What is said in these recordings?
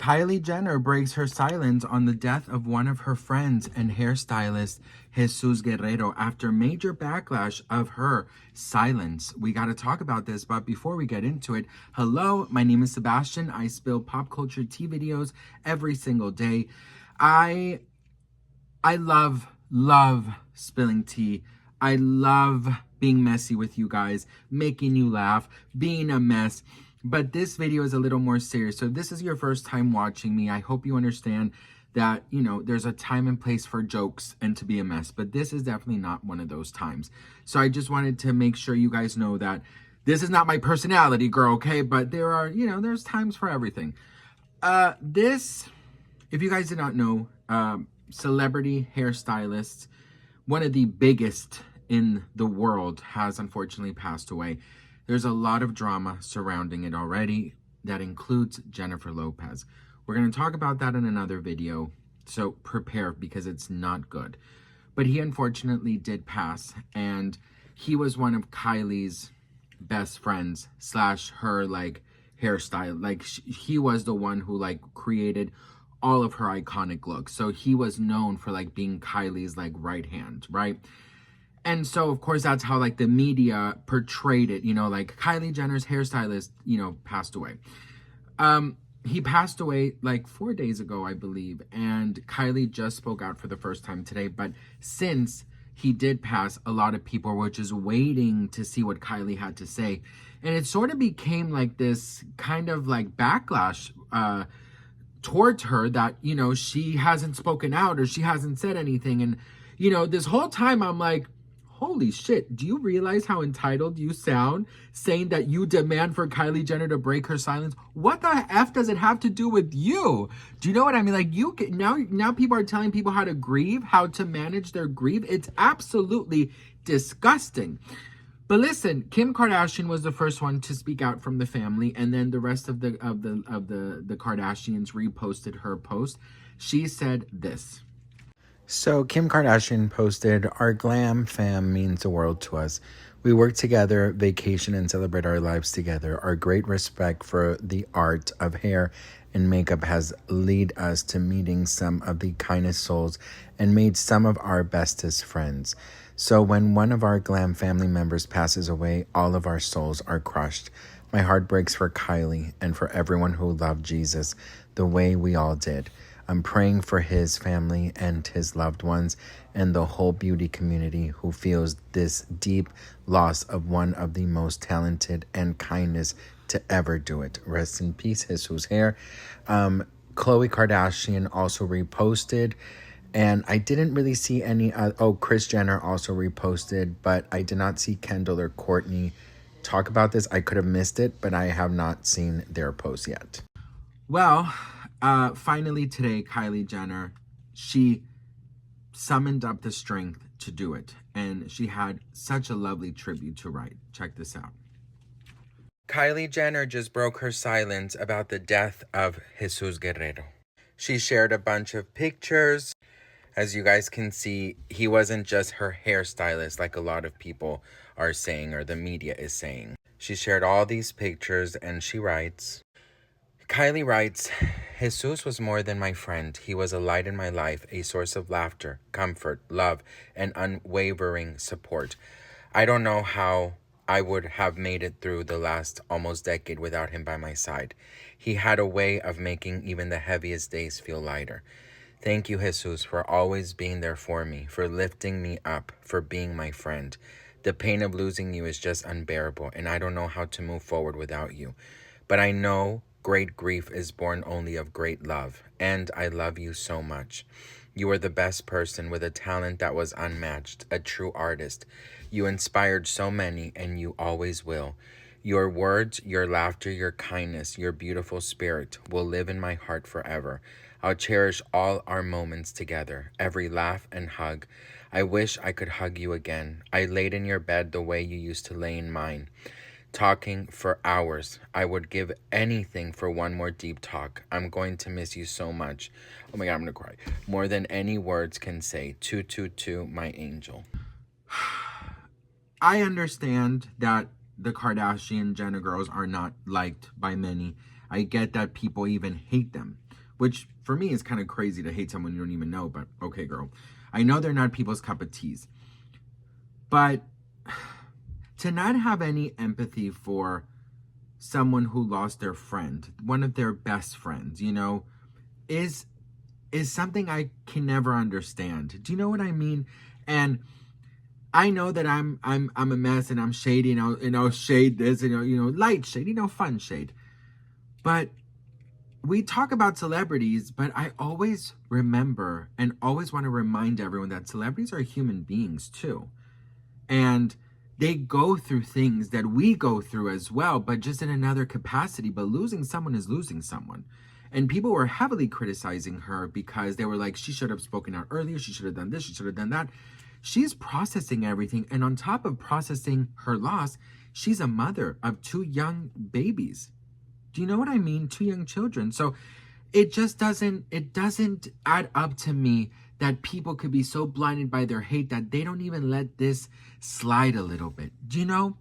Kylie Jenner breaks her silence on the death of one of her friends and hairstylist, Jesus Guerrero, after major backlash of her silence. We got to talk about this, but before we get into it, hello, my name is Sebastian. I spill pop culture tea videos every single day. I love spilling tea. I love being messy with you guys, making you laugh, being a mess. But this video is a little more serious. So if this is your first time watching me, I hope you understand that, you know, there's a time and place for jokes and to be a mess. But this is definitely not one of those times. So I just wanted to make sure you guys know that this is not my personality, girl, okay? But there are, you know, there's times for everything. If you guys did not know, celebrity hairstylist, one of the biggest in the world, has unfortunately passed away. There's a lot of drama surrounding it already that includes Jennifer Lopez. We're going to talk about that in another video, so prepare because it's not good. But he unfortunately did pass, and he was one of Kylie's best friends slash her like hairstyle. Like he was the one who like created all of her iconic looks. So he was known for like being Kylie's like right hand, right? And so, of course, that's how, like, the media portrayed it, you know, like, Kylie Jenner's hairstylist, you know, passed away. He passed away, like, 4 days ago, I believe, and Kylie just spoke out for the first time today, but since he did pass, a lot of people were just waiting to see what Kylie had to say, and it sort of became, like, this kind of, like, backlash, towards her that, you know, she hasn't spoken out or she hasn't said anything, and, you know, this whole time, I'm like, holy shit, do you realize how entitled you sound saying that you demand for Kylie Jenner to break her silence? What the F does it have to do with you? Do you know what I mean? Like, you can, now people are telling people how to grieve, how to manage their grief. It's absolutely disgusting. But listen, Kim Kardashian was the first one to speak out from the family, and then the rest of the Kardashians reposted her post. She said this. So Kim Kardashian posted, "Our glam fam means the world to us. We work together, vacation, and celebrate our lives together. Our great respect for the art of hair and makeup has led us to meeting some of the kindest souls and made some of our bestest friends. So when one of our glam family members passes away, all of our souls are crushed. My heart breaks for Kylie and for everyone who loved Jesus the way we all did. I'm praying for his family and his loved ones and the whole beauty community who feels this deep loss of one of the most talented and kindest to ever do it. Rest in peace, Jesus Hair." Khloe Kardashian also reposted, and I didn't really see any, Kris Jenner also reposted, but I did not see Kendall or Kourtney talk about this. I could have missed it, but I have not seen their post yet. Well, finally today, Kylie Jenner, she summoned up the strength to do it. And she had such a lovely tribute to write. Check this out. Kylie Jenner just broke her silence about the death of Jesus Guerrero. She shared a bunch of pictures. As you guys can see, he wasn't just her hairstylist like a lot of people are saying or the media is saying. She shared all these pictures and she writes, Kylie writes, "Jesus was more than my friend. He was a light in my life, a source of laughter, comfort, love, and unwavering support. I don't know how I would have made it through the last almost decade without him by my side. He had a way of making even the heaviest days feel lighter. Thank you, Jesus, for always being there for me, for lifting me up, for being my friend. The pain of losing you is just unbearable, and I don't know how to move forward without you. But I know great grief is born only of great love, and I love you so much. You are the best person with a talent that was unmatched, a true artist. You inspired so many, and you always will. Your words, your laughter, your kindness, your beautiful spirit will live in my heart forever. I'll cherish all our moments together, every laugh and hug. I wish I could hug you again. I laid in your bed the way you used to lay in mine, talking for hours. I would give anything for one more deep talk. I'm going to miss you so much. Oh my God, I'm gonna cry. More than any words can say. 222, my angel." I understand that the Kardashian Jenner girls are not liked by many. I get that people even hate them. which for me is kind of crazy to hate someone you don't even know, but okay, girl. I know they're not people's cup of teas, but to not have any empathy for someone who lost their friend, one of their best friends, you know, is something I can never understand. Do you know what I mean? And I know that I'm a mess and I'm shady, shade this, light shade, fun shade. But we talk about celebrities, but I always remember and always want to remind everyone that celebrities are human beings too. And they go through things that we go through as well, but just in another capacity. But losing someone is losing someone. And people were heavily criticizing her because they were like, she should have spoken out earlier. She should have done this. She should have done that. She's processing everything. And on top of processing her loss, she's a mother of 2 young babies. Do you know what I mean? 2 young children. So it doesn't add up to me that people could be so blinded by their hate that they don't even let this slide a little bit. Do you know?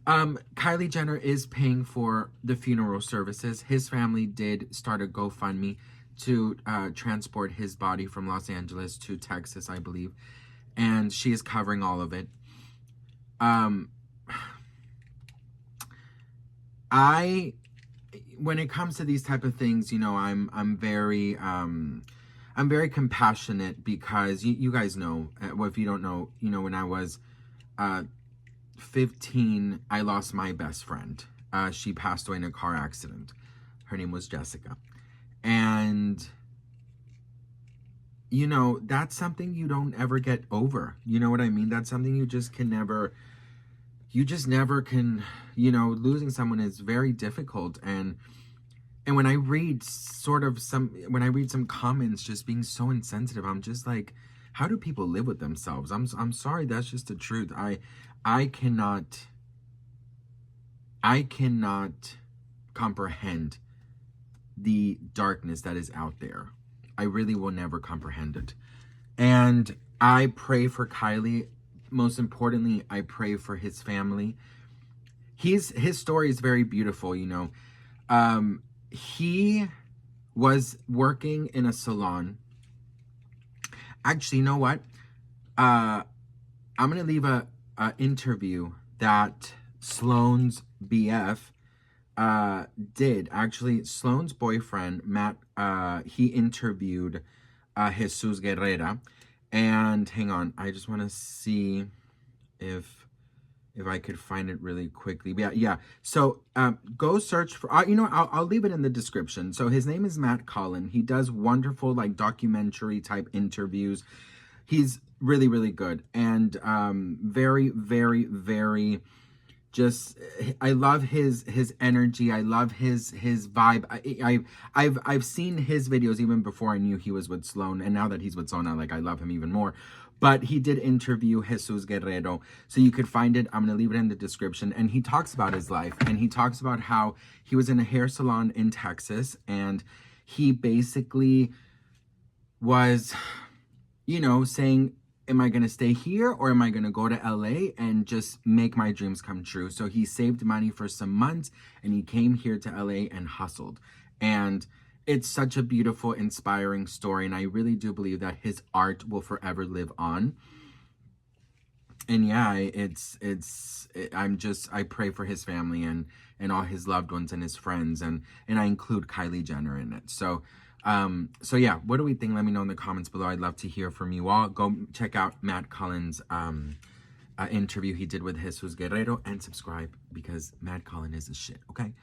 Kylie Jenner is paying for the funeral services. His family did start a GoFundMe to transport his body from Los Angeles to Texas, I believe. And she is covering all of it. When it comes to these type of things, I'm very compassionate because you guys know, well, if you don't know, when I was 15, I lost my best friend. She passed away in a car accident. Her name was Jessica. And, that's something you don't ever get over. You know what I mean? That's something you just never can, losing someone is very difficult. And when I read some comments just being so insensitive, I'm just like, how do people live with themselves? I'm sorry, that's just the truth. I cannot comprehend the darkness that is out there. I really will never comprehend it. And I pray for Kylie. Most importantly, I pray for his family. His story is very beautiful, He was working in a salon. Actually, you know what? I'm going to leave a interview that Sloane's BF did. Actually, Sloane's boyfriend, Matt, he interviewed Jesus Guerrero. And hang on, I just want to see if I could find it really quickly. But yeah. So go search for, I'll leave it in the description. So his name is Matt Cullen. He does wonderful documentary type interviews. He's really, really good. And very, very, very I love his energy. I love his vibe. I've seen his videos even before I knew he was with Sloane, and now that he's with Sloane, I love him even more. But he did interview Jesus Guerrero, so you could find it. I'm gonna leave it in the description. And he talks about his life, and he talks about how he was in a hair salon in Texas, and he basically was, saying, am I going to stay here or am I going to go to LA and just make my dreams come true? So he saved money for some months and he came here to LA and hustled. And it's such a beautiful, inspiring story. And I really do believe that his art will forever live on. And yeah, I pray for his family and all his loved ones and his friends. And I include Kylie Jenner in it. So yeah, what do we think? Let me know in the comments below. I'd love to hear from you all. Go check out Matt Cullen's interview he did with Jesus Guerrero and subscribe because Matt Cullen is a shit, okay?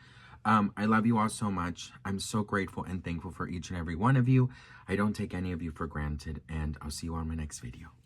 I love you all so much. I'm so grateful and thankful for each and every one of you. I don't take any of you for granted, and I'll see you on my next video.